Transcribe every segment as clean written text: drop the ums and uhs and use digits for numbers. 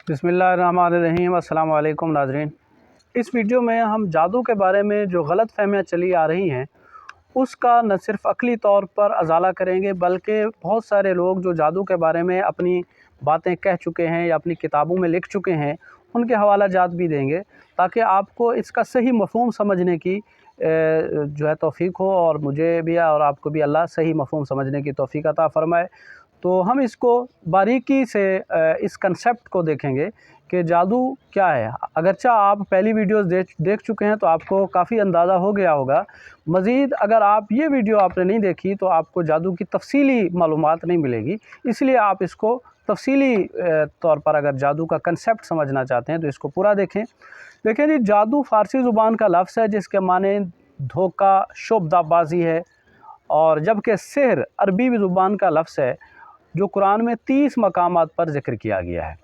بسم اللہ الرحمن الرحیم۔ السلام علیکم ناظرین، اس ویڈیو میں ہم جادو کے بارے میں جو غلط فہمیاں چلی آ رہی ہیں اس کا نہ صرف عقلی طور پر ازالہ کریں گے، بلکہ بہت سارے لوگ جو جادو کے بارے میں اپنی باتیں کہہ چکے ہیں یا اپنی کتابوں میں لکھ چکے ہیں ان کے حوالہ جات بھی دیں گے، تاکہ آپ کو اس کا صحیح مفہوم سمجھنے کی جو ہے توفیق ہو، اور مجھے بھی اور آپ کو بھی اللہ صحیح مفہوم سمجھنے کی توفیق عطا فرمائے۔ تو ہم اس کو باریکی سے اس کنسیپٹ کو دیکھیں گے کہ جادو کیا ہے۔ اگرچہ آپ پہلی ویڈیوز دیکھ چکے ہیں تو آپ کو کافی اندازہ ہو گیا ہوگا، مزید اگر آپ یہ ویڈیو آپ نے نہیں دیکھی تو آپ کو جادو کی تفصیلی معلومات نہیں ملے گی، اس لیے آپ اس کو تفصیلی طور پر اگر جادو کا کنسیپٹ سمجھنا چاہتے ہیں تو اس کو پورا دیکھیں۔ دیکھیں جی، جادو فارسی زبان کا لفظ ہے جس کے معنی دھوکہ، شبدہ بازی ہے، اور جبکہ سحر عربی زبان کا لفظ ہے جو قرآن میں 30 مقامات پر ذکر کیا گیا ہے۔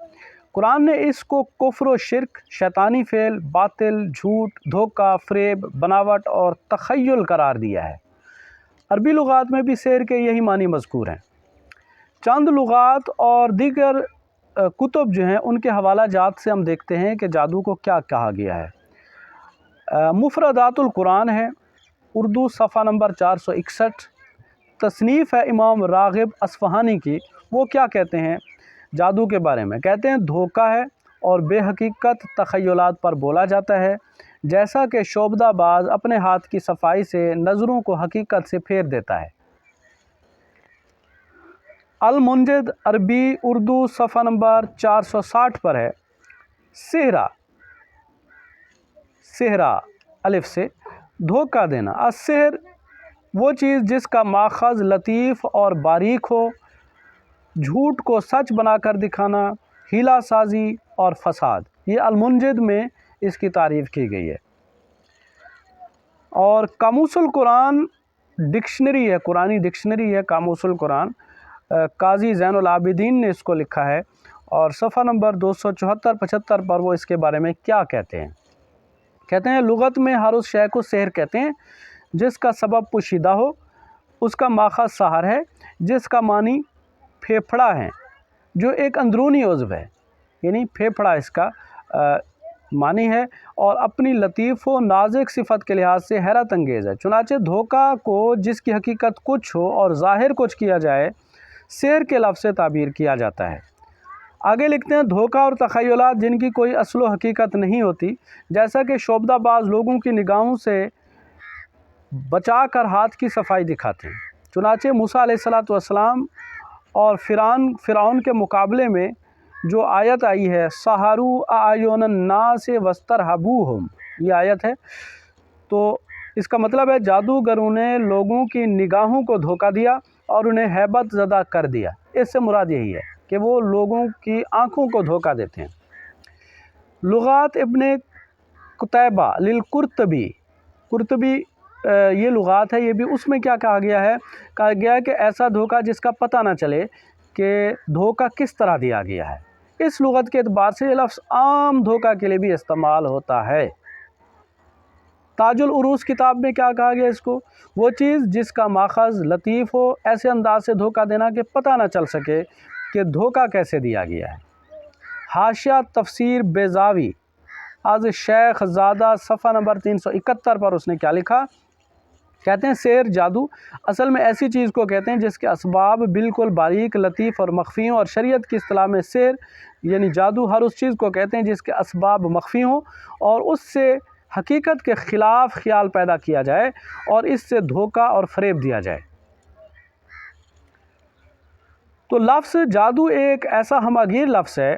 قرآن نے اس کو کفر و شرک، شیطانی فعل، باطل، جھوٹ، دھوکہ، فریب، بناوٹ اور تخیل قرار دیا ہے۔ عربی لغات میں بھی سحر کے یہی معنی مذکور ہیں۔ چند لغات اور دیگر کتب جو ہیں ان کے حوالہ جات سے ہم دیکھتے ہیں کہ جادو کو کیا کہا گیا ہے۔ مفردات القرآن ہے، اردو صفحہ نمبر 461، تصنیف ہے امام راغب اصفہانی کی۔ وہ کیا کہتے ہیں جادو کے بارے میں؟ کہتے ہیں دھوکہ ہے اور بے حقیقت تخیلات پر بولا جاتا ہے، جیسا کہ شعبدہ باز اپنے ہاتھ کی صفائی سے نظروں کو حقیقت سے پھیر دیتا ہے۔ المنجد عربی اردو صفحہ نمبر 460 پر ہے، سحرا الف سے دھوکہ دینا۔ السحر وہ چیز جس کا ماخذ لطیف اور باریک ہو، جھوٹ کو سچ بنا کر دکھانا، ہیلا سازی اور فساد۔ یہ المنجد میں اس کی تعریف کی گئی ہے۔ اور قاموس القرآن ڈکشنری ہے، قرآنی ڈکشنری ہے قاموس القرآن، قاضی زین العابدین نے اس کو لکھا ہے، اور صفحہ نمبر 274-75 پر وہ اس کے بارے میں کیا کہتے ہیں؟ کہتے ہیں لغت میں ہر اس شے کو سحر کہتے ہیں جس کا سبب پوشیدہ ہو، اس کا ماخذ سحر ہے جس کا معنی پھیپھڑا ہے جو ایک اندرونی عضو ہے، یعنی پھیپھڑا اس کا معنی ہے، اور اپنی لطیف و نازک صفت کے لحاظ سے حیرت انگیز ہے۔ چنانچہ دھوکہ کو جس کی حقیقت کچھ ہو اور ظاہر کچھ کیا جائے، سحر کے لفظ سے تعبیر کیا جاتا ہے۔ آگے لکھتے ہیں دھوکہ اور تخیلات جن کی کوئی اصل و حقیقت نہیں ہوتی، جیسا کہ شعبدہ باز لوگوں کی نگاہوں سے بچا کر ہاتھ کی صفائی دکھاتے ہیں۔ چنانچہ موسیٰ علیہ السلام اور فرعون کے مقابلے میں جو آیت آئی ہے سحروا اعین الناس واسترہبوہم، یہ آیت ہے، تو اس کا مطلب ہے جادوگروں نے لوگوں کی نگاہوں کو دھوکہ دیا اور انہیں ہیبت زدہ کر دیا۔ اس سے مراد یہی ہے کہ وہ لوگوں کی آنکھوں کو دھوکہ دیتے ہیں۔ لغات ابن قتیبہ للقرطبی، قرطبی یہ لغات ہے، یہ بھی اس میں کیا کہا گیا ہے کہ ایسا دھوکہ جس کا پتہ نہ چلے کہ دھوکہ کس طرح دیا گیا ہے۔ اس لغت کے اعتبار سے یہ لفظ عام دھوکہ کے لیے بھی استعمال ہوتا ہے۔ تاج العروض کتاب میں کیا کہا گیا اس کو؟ وہ چیز جس کا ماخذ لطیف ہو، ایسے انداز سے دھوکہ دینا کہ پتہ نہ چل سکے کہ دھوکہ کیسے دیا گیا ہے۔ حاشیہ تفسیر بیضاوی از شیخ زادہ صفحہ نمبر 371 پر اس نے کیا لکھا؟ کہتے ہیں سحر، جادو اصل میں ایسی چیز کو کہتے ہیں جس کے اسباب بالکل باریک، لطیف اور مخفی ہوں، اور شریعت کی اصطلاح میں سحر یعنی جادو ہر اس چیز کو کہتے ہیں جس کے اسباب مخفی ہوں اور اس سے حقیقت کے خلاف خیال پیدا کیا جائے اور اس سے دھوکہ اور فریب دیا جائے۔ تو لفظ جادو ایک ایسا ہمہ گیر لفظ ہے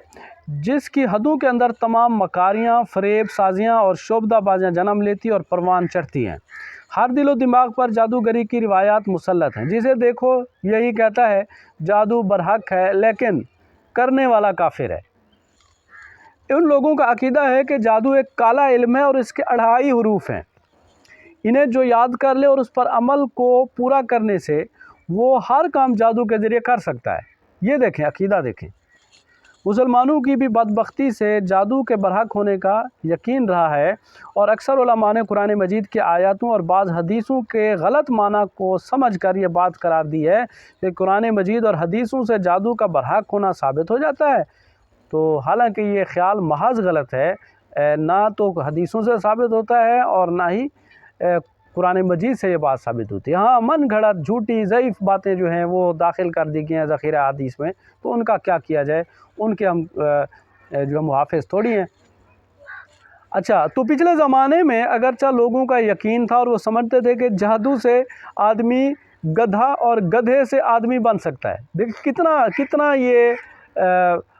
جس کی حدوں کے اندر تمام مکاریاں، فریب سازیاں اور شعبدہ بازیاں جنم لیتی اور پروان چڑھتی ہیں۔ ہر دل و دماغ پر جادوگری کی روایات مسلط ہیں، جسے دیکھو یہی کہتا ہے جادو برحق ہے لیکن کرنے والا کافر ہے۔ ان لوگوں کا عقیدہ ہے کہ جادو ایک کالا علم ہے اور اس کے 28 حروف ہیں، انہیں جو یاد کر لے اور اس پر عمل کو پورا کرنے سے وہ ہر کام جادو کے ذریعے کر سکتا ہے۔ یہ دیکھیں، عقیدہ دیکھیں۔ مسلمانوں کی بھی بدبختی سے جادو کے برحق ہونے کا یقین رہا ہے، اور اکثر علماء نے قرآن مجید کی آیاتوں اور بعض حدیثوں کے غلط معنی کو سمجھ کر یہ بات قرار دی ہے کہ قرآن مجید اور حدیثوں سے جادو کا برحق ہونا ثابت ہو جاتا ہے، تو حالانکہ یہ خیال محض غلط ہے، نہ تو حدیثوں سے ثابت ہوتا ہے اور نہ ہی قرآن مجید سے یہ بات ثابت ہوتی ہے۔ ہاں من گھڑت جھوٹی ضعیف باتیں جو ہیں وہ داخل کر دی گئی ہیں ذخیرہ حدیث میں، تو ان کا کیا کیا جائے، ان کے ہم جو محافظ تھوڑی ہیں۔ اچھا، تو پچھلے زمانے میں اگرچہ لوگوں کا یقین تھا اور وہ سمجھتے تھے کہ جادو سے آدمی گدھا اور گدھے سے آدمی بن سکتا ہے۔ دیکھ کتنا یہ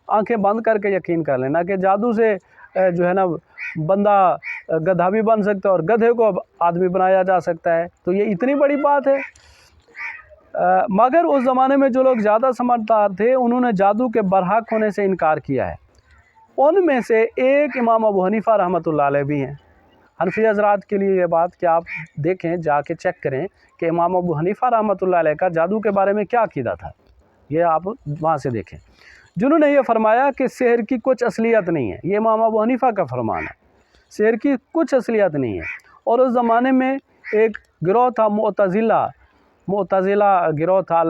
آنکھیں بند کر کے یقین کر لینا کہ جادو سے جو ہے نا بندہ گدھا بھی بن سکتا ہے اور گدھے کو آدمی بنایا جا سکتا ہے، تو یہ اتنی بڑی بات ہے۔ مگر اس زمانے میں جو لوگ زیادہ سمجھدار تھے انہوں نے جادو کے برحق ہونے سے انکار کیا ہے۔ ان میں سے ایک امام ابو حنیفہ رحمۃ اللہ علیہ بھی ہیں۔ حنفی حضرات کے لیے یہ بات کہ آپ دیکھیں، جا کے چیک کریں کہ امام ابو حنیفہ رحمۃ اللہ علیہ کا جادو کے بارے میں کیا عقیدہ تھا، یہ آپ وہاں سے دیکھیں، جنہوں نے یہ فرمایا کہ سحر کی کچھ اصلیت نہیں ہے۔ یہ امام ابو حنیفہ کا فرمان ہے، سحر کی کچھ اصلیت نہیں ہے۔ اور اس زمانے میں ایک گروہ تھا معتزلہ گروہ تھا،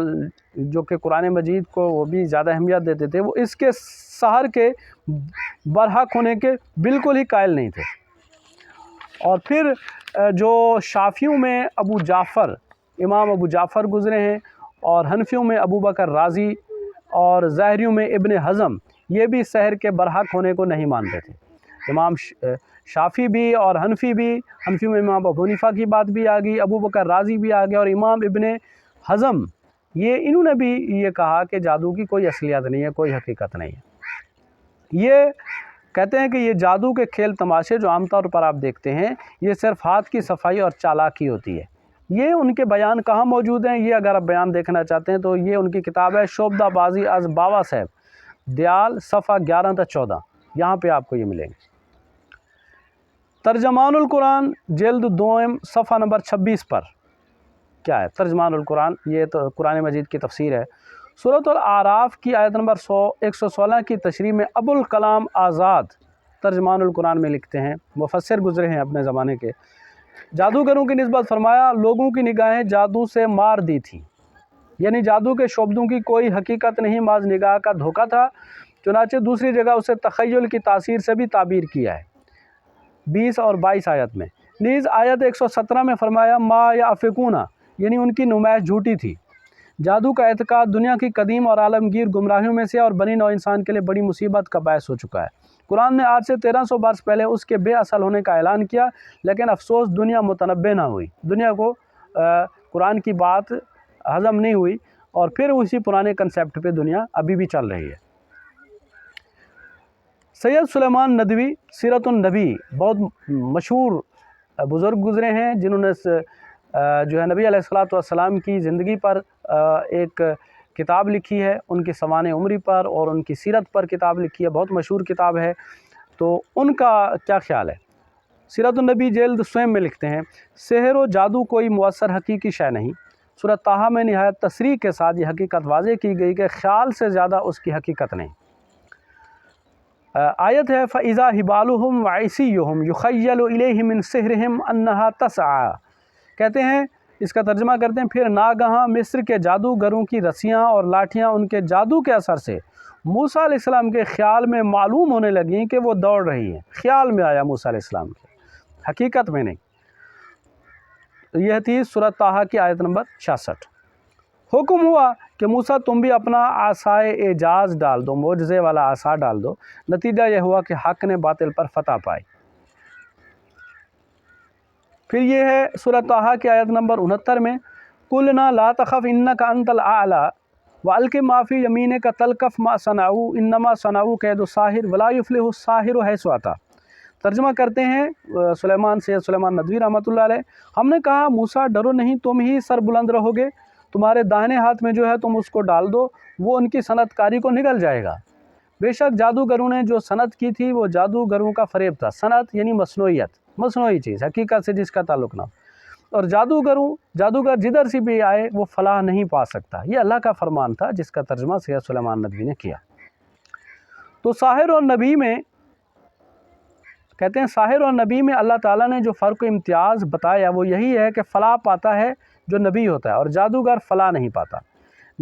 جو کہ قرآن مجید کو وہ بھی زیادہ اہمیت دیتے تھے، وہ اس کے سحر کے برحق ہونے کے بالکل ہی قائل نہیں تھے۔ اور پھر جو شافیوں میں امام ابو جعفر گزرے ہیں، اور حنفیوں میں ابو بکر رازی اور ظاہریوں میں ابن حزم، یہ بھی سحر کے برحق ہونے کو نہیں مانتے تھے۔ امام شافی بھی اور حنفی بھی، حنفیوں میں امام ابو حنیفہ کی بات بھی آ گئی، ابو بکر رازی بھی آ گیا، اور امام ابن حزم انہوں نے بھی یہ کہا کہ جادو کی کوئی اصلیت نہیں ہے، کوئی حقیقت نہیں ہے۔ یہ کہتے ہیں کہ یہ جادو کے کھیل تماشے جو عام طور پر آپ دیکھتے ہیں، یہ صرف ہاتھ کی صفائی اور چالاکی ہوتی ہے۔ یہ ان کے بیان کہاں موجود ہیں؟ یہ اگر آپ بیان دیکھنا چاہتے ہیں تو یہ ان کی کتاب ہے شعبدہ بازی از باوا صاحب، دیال، صفحہ 11 تا 14، یہاں پہ آپ کو یہ ملیں گے۔ ترجمان القرآن جلد دوم صفحہ نمبر 26 پر کیا ہے؟ ترجمان القرآن، یہ تو قرآن مجید کی تفسیر ہے۔ سورۃ الاعراف کی آیت نمبر 116 کی تشریح میں ابو الکلام آزاد ترجمان القرآن میں لکھتے ہیں، مفسر گزرے ہیں اپنے زمانے کے، جادوگروں کی نسبت فرمایا لوگوں کی نگاہیں جادو سے مار دی تھی، یعنی جادو کے شعبدوں کی کوئی حقیقت نہیں، بعض نگاہ کا دھوکہ تھا، چنانچہ دوسری جگہ اسے تخیل کی تاثیر سے بھی تعبیر کیا ہے 20 اور 22 آیت میں۔ نیز آیت 117 میں فرمایا ما یافکون، یعنی ان کی نمائش جھوٹی تھی۔ جادو کا اعتقاد دنیا کی قدیم اور عالمگیر گمراہیوں میں سے اور بنی نوع انسان کے لیے بڑی مصیبت کا باعث ہو چکا ہے۔ قرآن نے آج سے 1300 برس پہلے اس کے بے اصل ہونے کا اعلان کیا، لیکن افسوس دنیا متنبع نہ ہوئی، دنیا کو قرآن کی بات ہضم نہیں ہوئی، اور پھر اسی پرانے کنسیپٹ پہ دنیا ابھی بھی چل رہی ہے۔ سید سلیمان ندوی سیرت النبی بہت مشہور بزرگ گزرے ہیں، جنہوں نے جو ہے نبی علیہ الصلوۃ والسلام کی زندگی پر ایک کتاب لکھی ہے، ان کی سوانح عمری پر اور ان کی سیرت پر کتاب لکھی ہے، بہت مشہور کتاب ہے۔ تو ان کا کیا خیال ہے؟ سیرت النبی جلد سوم میں لکھتے ہیں سحر و جادو کوئی مؤثر حقیقی شے نہیں۔ سورۃ طٰہٰ میں نہایت تصریح کے ساتھ یہ حقیقت واضح کی گئی کہ خیال سے زیادہ اس کی حقیقت نہیں۔ آیت ہے فَإِذَا حِبَالُهُمْ وَعِصِيُّهُمْ يُخَيَّلُ إِلَيْهِ مِنْ سِحْرِهِمْ أَنَّهَا تَسْعَىٰ، کہتے ہیں، اس کا ترجمہ کرتے ہیں، پھر ناگہاں مصر کے جادوگروں کی رسیاں اور لاٹھیاں ان کے جادو کے اثر سے موسیٰ علیہ السلام کے خیال میں معلوم ہونے لگیں کہ وہ دوڑ رہی ہیں۔ خیال میں آیا موسیٰ علیہ السلام کے، حقیقت میں نہیں۔ یہ تھی سورۃ طٰہٰ کی آیت نمبر 66۔ حکم ہوا کہ موسیٰ تم بھی اپنا عصائے اعجاز ڈال دو، معجزے والا عصا ڈال دو۔ نتیجہ یہ ہوا کہ حق نے باطل پر فتح پائی۔ پھر یہ ہے سورۃ طٰہٰ کی آیت نمبر 69 میں قُلْنَا لَا تَخَفْ إِنَّكَ أَنْتَ الْأَعْلَىٰ وَأَلْقِ مَا فِي يَمِينِكَ تَلْقَفْ مَا صَنَعُوا إِنَّمَا صَنَعُوا كَيْدُ السَّاحِرِ وَلَا يُفْلِحُ السَّاحِرُ حَيْثُ أَتَىٰ۔ ترجمہ کرتے ہیں سید سلیمان ندوی رحمۃ اللہ علیہ، ہم نے کہا موسیٰ ڈرو نہیں، تم ہی سر بلند رہو گے، تمہارے داہنے ہاتھ میں جو ہے تم اس کو ڈال دو، وہ ان کی صنعت کاری کو نگل جائے گا۔ بے شک جادوگروں نے جو صنعت کی تھی وہ جادوگروں کا فریب تھا۔ صنعت یعنی مصنوعیت، مصنوعی چیز، حقیقت سے جس کا تعلق نہ ہو، اور جادوگر جدھر سے بھی آئے وہ فلاح نہیں پا سکتا۔ یہ اللہ کا فرمان تھا جس کا ترجمہ سید سلیمان ندوی نے کیا۔ تو ساحر اور نبی میں کہتے ہیں، ساحر اور نبی میں اللہ تعالیٰ نے جو فرق و امتیاز بتایا وہ یہی ہے کہ فلاح پاتا ہے جو نبی ہوتا ہے اور جادوگر فلاح نہیں پاتا۔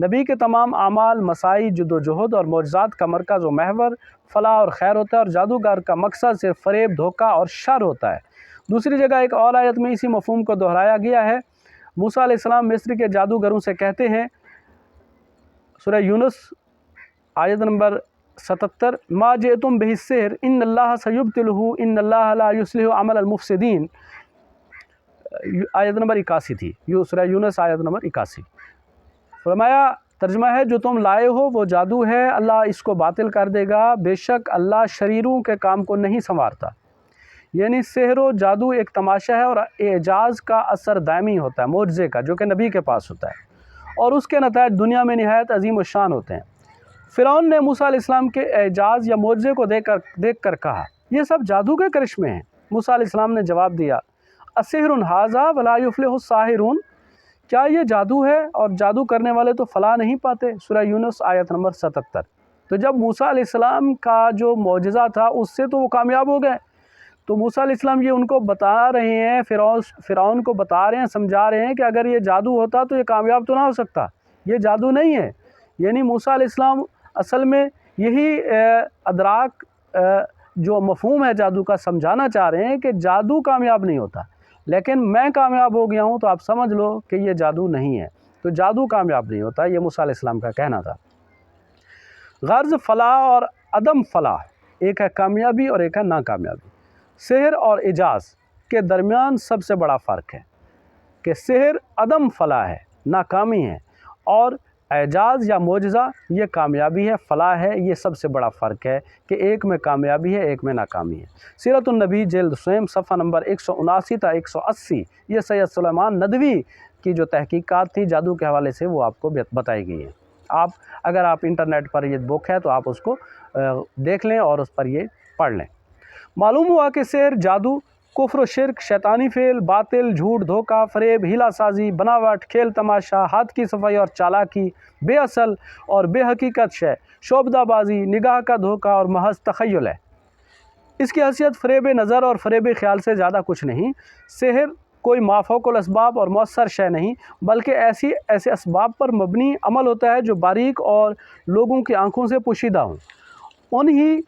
نبی کے تمام اعمال، مسائی، جد و جہد اور معجزات کا مرکز و محور فلاح اور خیر ہوتا ہے، اور جادوگر کا مقصد صرف فریب، دھوکہ اور شر ہوتا ہے۔ دوسری جگہ ایک اور آیت میں اسی مفہوم کو دہرایا گیا ہے۔ موسیٰ علیہ السلام مصر کے جادوگروں سے کہتے ہیں، سورہ یونس آیت نمبر 77، ما جئتم بہ السحر ان اللہ سیبطلہ ان اللہ لا یصلح عمل المفسدین، آیت نمبر 81 تھی، سورہ یونس آیت نمبر 81۔ فرمایا ترجمہ ہے، جو تم لائے ہو وہ جادو ہے، اللہ اس کو باطل کر دے گا، بے شک اللہ شریروں کے کام کو نہیں سنوارتا۔ یعنی سحر و جادو ایک تماشا ہے اور اعجاز کا اثر دائمی ہوتا ہے، معجزے کا، جو کہ نبی کے پاس ہوتا ہے، اور اس کے نتائج دنیا میں نہایت عظیم و شان ہوتے ہیں۔ فرعون نے موسیٰ علیہ السلام کے اعجاز یا معجزے کو دیکھ کر کہا، یہ سب جادو کے کرشمے ہیں۔ موسیٰ علیہ السلام نے جواب دیا، اسحر ھذا ولا یفلح الساحرون، کیا یہ جادو ہے اور جادو کرنے والے تو فلاح نہیں پاتے؟ سورہ یونس آیت نمبر 77۔ تو جب موسیٰ علیہ السلام کا جو معجزہ تھا اس سے تو وہ کامیاب ہو گئے، تو موسیٰ علیہ السلام یہ ان کو بتا رہے ہیں، فرعون کو بتا رہے ہیں، سمجھا رہے ہیں کہ اگر یہ جادو ہوتا تو یہ کامیاب تو نہ ہو سکتا، یہ جادو نہیں ہے۔ یعنی موسیٰ علیہ السلام اصل میں یہی ادراک جو مفہوم ہے جادو کا سمجھانا چاہ رہے ہیں کہ جادو کامیاب نہیں ہوتا، لیکن میں کامیاب ہو گیا ہوں تو آپ سمجھ لو کہ یہ جادو نہیں ہے، تو جادو کامیاب نہیں ہوتا، یہ موسیٰ علیہ السلام کا کہنا تھا۔ غرض فلاح اور عدم فلاح، ایک ہے کامیابی اور ایک ہے ناکامیابی۔ سحر اور اعجاز کے درمیان سب سے بڑا فرق ہے کہ سحر عدم فلاح ہے، ناکامی ہے، اور اعجاز یا معجزہ یہ کامیابی ہے، فلاح ہے۔ یہ سب سے بڑا فرق ہے کہ ایک میں کامیابی ہے، ایک میں ناکامی ہے۔ سیرت النبی جلد سوم صفحہ نمبر 179 تا 180، یہ سید سلیمان ندوی کی جو تحقیقات تھی جادو کے حوالے سے وہ آپ کو بتائی گئی ہیں۔ اگر آپ انٹرنیٹ پر یہ بک ہے تو آپ اس کو دیکھ لیں اور اس پر یہ پڑھ لیں۔ معلوم ہوا کہ سحر، جادو، کفر و شرک، شیطانی فعل، باطل، جھوٹ، دھوکہ، فریب، ہیلہ سازی، بناوٹ، کھیل تماشا، ہاتھ کی صفائی اور چالاکی، بے اصل اور بے حقیقت شے، شعبدہ بازی، نگاہ کا دھوکہ اور محض تخیل ہے۔ اس کی حیثیت فریب نظر اور فریب خیال سے زیادہ کچھ نہیں۔ سحر کوئی مافوق الاسباب اور مؤثر شے نہیں، بلکہ ایسے اسباب پر مبنی عمل ہوتا ہے جو باریک اور لوگوں کی آنکھوں سے پوشیدہ ہوں۔ انہی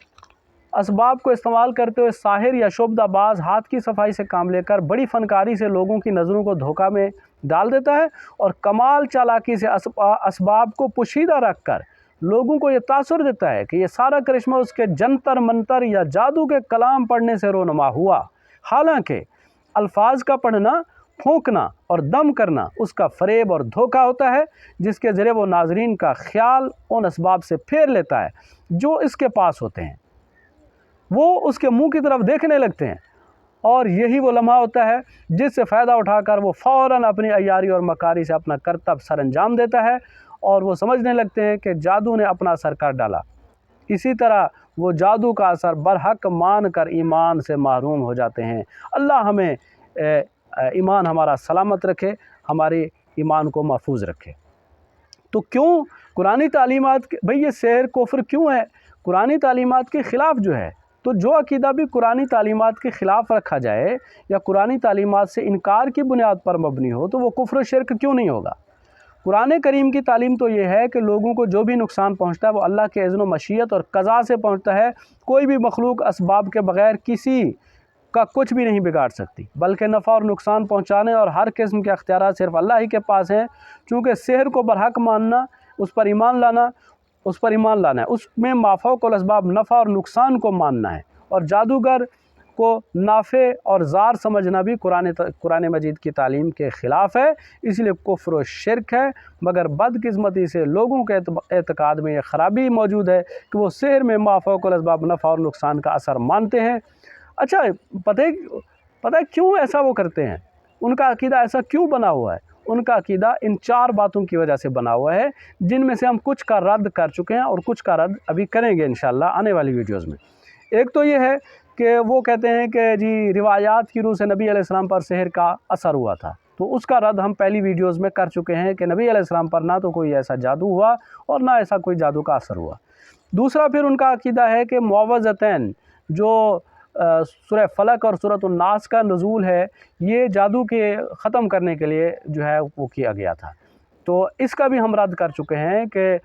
اسباب کو استعمال کرتے ہوئے ساحر یا شعبدہ باز ہاتھ کی صفائی سے کام لے کر بڑی فنکاری سے لوگوں کی نظروں کو دھوکہ میں ڈال دیتا ہے، اور کمال چالاکی سے اسباب کو پوشیدہ رکھ کر لوگوں کو یہ تاثر دیتا ہے کہ یہ سارا کرشمہ اس کے جنتر منتر یا جادو کے کلام پڑھنے سے رونما ہوا، حالانکہ الفاظ کا پڑھنا، پھونکنا اور دم کرنا اس کا فریب اور دھوکہ ہوتا ہے، جس کے ذریعے وہ ناظرین کا خیال ان اسباب سے پھیر لیتا ہے جو اس کے پاس ہوتے ہیں، وہ اس کے منہ کی طرف دیکھنے لگتے ہیں، اور یہی وہ لمحہ ہوتا ہے جس سے فائدہ اٹھا کر وہ فوراً اپنی عیاری اور مکاری سے اپنا کرتب سر انجام دیتا ہے، اور وہ سمجھنے لگتے ہیں کہ جادو نے اپنا اثر کر ڈالا۔ اسی طرح وہ جادو کا اثر برحق مان کر ایمان سے محروم ہو جاتے ہیں۔ اللہ ہمیں ایمان ہمارا سلامت رکھے، ہمارے ایمان کو محفوظ رکھے۔ تو کیوں قرآنی تعلیمات، بھئی یہ سحر کفر کیوں ہے؟ قرآنی تعلیمات کے خلاف جو ہے، تو جو عقیدہ بھی قرآنی تعلیمات کے خلاف رکھا جائے یا قرآنی تعلیمات سے انکار کی بنیاد پر مبنی ہو تو وہ کفر و شرک کیوں نہیں ہوگا؟ قرآن کریم کی تعلیم تو یہ ہے کہ لوگوں کو جو بھی نقصان پہنچتا ہے وہ اللہ کے اذن و مشیت اور قضا سے پہنچتا ہے۔ کوئی بھی مخلوق اسباب کے بغیر کسی کا کچھ بھی نہیں بگاڑ سکتی، بلکہ نفع اور نقصان پہنچانے اور ہر قسم کے اختیارات صرف اللہ ہی کے پاس ہیں۔ چونکہ سحر کو برحق ماننا، اس پر ایمان لانا ہے، اس میں مافوق الاسباب نفع اور نقصان کو ماننا ہے، اور جادوگر کو نافع اور زار سمجھنا بھی قرآن مجید کی تعلیم کے خلاف ہے، اس لیے کفر و شرک ہے۔ مگر بدقسمتی سے لوگوں کے اعتقاد میں یہ خرابی موجود ہے کہ وہ سحر میں مافوق الاسباب نفع اور نقصان کا اثر مانتے ہیں۔ اچھا، پتہ ہے کیوں ایسا وہ کرتے ہیں؟ ان کا عقیدہ ایسا کیوں بنا ہوا ہے؟ ان کا عقیدہ ان 4 باتوں کی وجہ سے بنا ہوا ہے، جن میں سے ہم کچھ کا رد کر چکے ہیں اور کچھ کا رد ابھی کریں گے انشاءاللہ آنے والی ویڈیوز میں۔ ایک تو یہ ہے کہ وہ کہتے ہیں کہ جی روایات کی روح سے نبی علیہ السلام پر سحر کا اثر ہوا تھا، تو اس کا رد ہم پہلی ویڈیوز میں کر چکے ہیں کہ نبی علیہ السلام پر نہ تو کوئی ایسا جادو ہوا اور نہ ایسا کوئی جادو کا اثر ہوا۔ دوسرا پھر ان کا عقیدہ ہے کہ معوذتین جو سورہ فلق اور سورۃ الناس کا نزول ہے، یہ جادو کے ختم کرنے کے لیے جو ہے وہ کیا گیا تھا۔ تو اس کا بھی ہم رد کر چکے ہیں کہ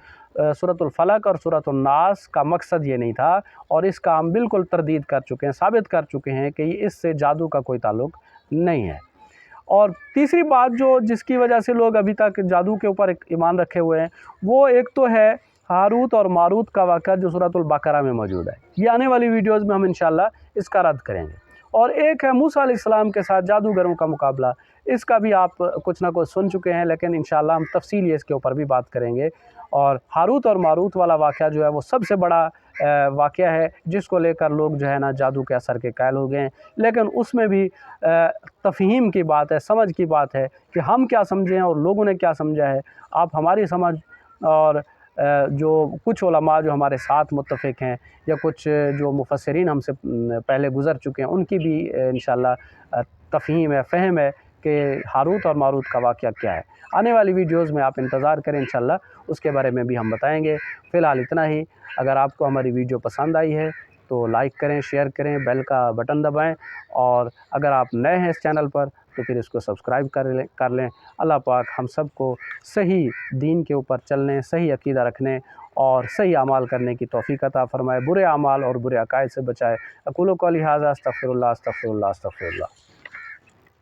سورۃ الفلق اور سورۃ الناس کا مقصد یہ نہیں تھا، اور اس کا ہم بالکل تردید کر چکے ہیں، ثابت کر چکے ہیں کہ اس سے جادو کا کوئی تعلق نہیں ہے۔ اور تیسری بات جس کی وجہ سے لوگ ابھی تک جادو کے اوپر ایمان رکھے ہوئے ہیں، وہ ایک تو ہے ہاروت اور ماروت کا واقعہ جو سورۃ البقرہ میں موجود ہے۔ یہ آنے والی ویڈیوز میں ہم انشاءاللہ اس کا رد کریں گے۔ اور ایک ہے موسیٰ علیہ السلام کے ساتھ جادوگروں کا مقابلہ، اس کا بھی آپ کچھ نہ کچھ سن چکے ہیں، لیکن انشاءاللہ ہم تفصیلی اس کے اوپر بھی بات کریں گے۔ اور ہاروت اور ماروت والا واقعہ جو ہے وہ سب سے بڑا واقعہ ہے، جس کو لے کر لوگ جو ہے نا جادو کے اثر کے قائل ہو گئے ہیں، لیکن اس میں بھی تفہیم کی بات ہے، سمجھ کی بات ہے کہ ہم کیا سمجھیں اور لوگوں نے کیا سمجھا ہے۔ آپ ہماری سمجھ اور جو کچھ علماء جو ہمارے ساتھ متفق ہیں، یا کچھ جو مفسرین ہم سے پہلے گزر چکے ہیں، ان کی بھی انشاءاللہ تفہیم ہے، فہم ہے کہ ہاروت اور ماروت کا واقعہ کیا ہے۔ آنے والی ویڈیوز میں آپ انتظار کریں، انشاءاللہ اس کے بارے میں بھی ہم بتائیں گے۔ فی الحال اتنا ہی۔ اگر آپ کو ہماری ویڈیو پسند آئی ہے تو لائک کریں، شیئر کریں، بیل کا بٹن دبائیں، اور اگر آپ نئے ہیں اس چینل پر تو پھر اس کو سبسکرائب کر لیں۔ اللہ پاک ہم سب کو صحیح دین کے اوپر چلنے، صحیح عقیدہ رکھنے اور صحیح اعمال کرنے کی توفیق عطا فرمائے، برے اعمال اور برے عقائد سے بچائے۔ اقول قولی ھذا استغفر اللہ استغفر اللہ استغفر اللہ۔